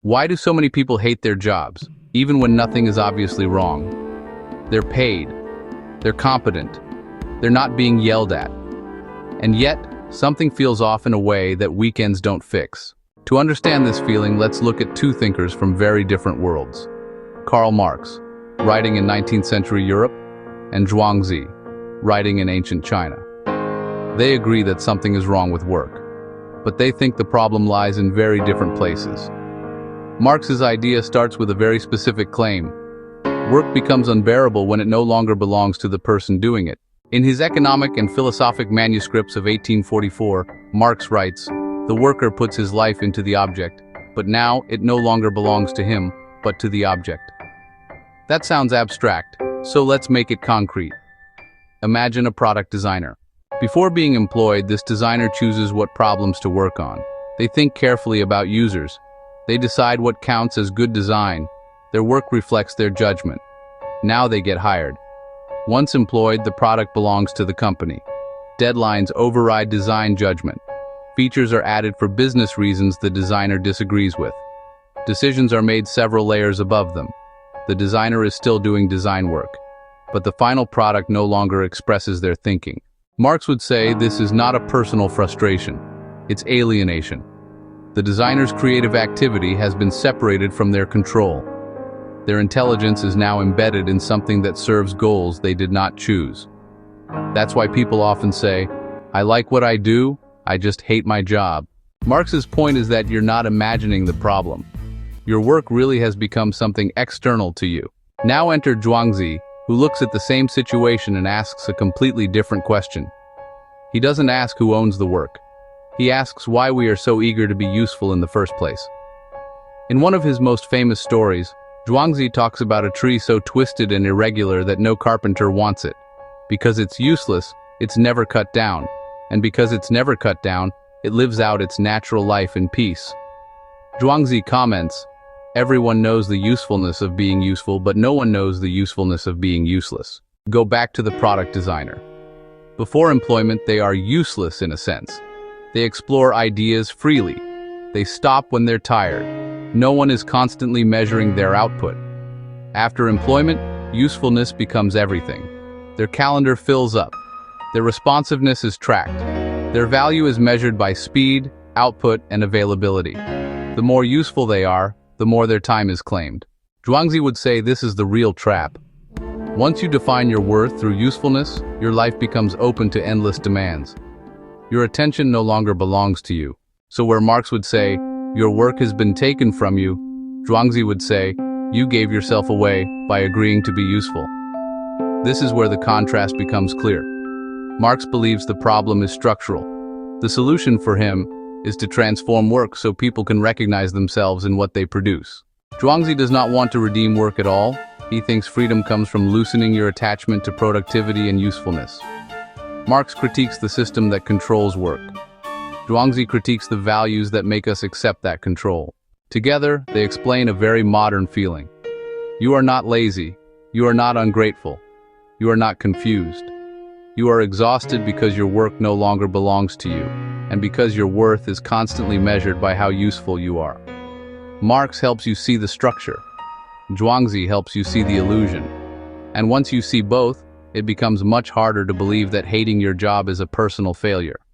Why do so many people hate their jobs, even when nothing is obviously wrong? They're paid. They're competent. They're not being yelled at. And yet, something feels off in a way that weekends don't fix. To understand this feeling, let's look at two thinkers from very different worlds. Karl Marx, writing in 19th century Europe, and Zhuangzi, writing in ancient China. They agree that something is wrong with work, but they think the problem lies in very different places. Marx's idea starts with a very specific claim. Work becomes unbearable when it no longer belongs to the person doing it. In his economic and philosophic manuscripts of 1844, Marx writes, "The worker puts his life into the object, but now it no longer belongs to him, but to the object." That sounds abstract, so let's make it concrete. Imagine a product designer. Before being employed, this designer chooses what problems to work on. They think carefully about users. They decide what counts as good design. Their work reflects their judgment. Now they get hired. Once employed, the product belongs to the company. Deadlines override design judgment. Features are added for business reasons the designer disagrees with. Decisions are made several layers above them. The designer is still doing design work, but the final product no longer expresses their thinking. Marx would say this is not a personal frustration. It's alienation. The designer's creative activity has been separated from their control. Their intelligence is now embedded in something that serves goals they did not choose. That's why people often say, "I like what I do, I just hate my job." Marx's point is that you're not imagining the problem. Your work really has become something external to you. Now enter Zhuangzi, who looks at the same situation and asks a completely different question. He doesn't ask who owns the work. He asks why we are so eager to be useful in the first place. In one of his most famous stories, Zhuangzi talks about a tree so twisted and irregular that no carpenter wants it. Because it's useless, it's never cut down. And because it's never cut down, it lives out its natural life in peace. Zhuangzi comments, "Everyone knows the usefulness of being useful, but no one knows the usefulness of being useless." Go back to the product designer. Before employment, they are useless in a sense. They explore ideas freely. They stop when they're tired. No one is constantly measuring their output. After employment, usefulness becomes everything. Their calendar fills up. Their responsiveness is tracked. Their value is measured by speed, output, and availability. The more useful they are, the more their time is claimed. Zhuangzi would say this is the real trap. Once you define your worth through usefulness, your life becomes open to endless demands. Your attention no longer belongs to you. So where Marx would say, "Your work has been taken from you," Zhuangzi would say, "You gave yourself away by agreeing to be useful." This is where the contrast becomes clear. Marx believes the problem is structural. The solution for him is to transform work so people can recognize themselves in what they produce. Zhuangzi does not want to redeem work at all. He thinks freedom comes from loosening your attachment to productivity and usefulness. Marx critiques the system that controls work. Zhuangzi critiques the values that make us accept that control. Together, they explain a very modern feeling. You are not lazy. You are not ungrateful. You are not confused. You are exhausted because your work no longer belongs to you, and because your worth is constantly measured by how useful you are. Marx helps you see the structure. Zhuangzi helps you see the illusion. And once you see both, it becomes much harder to believe that hating your job is a personal failure.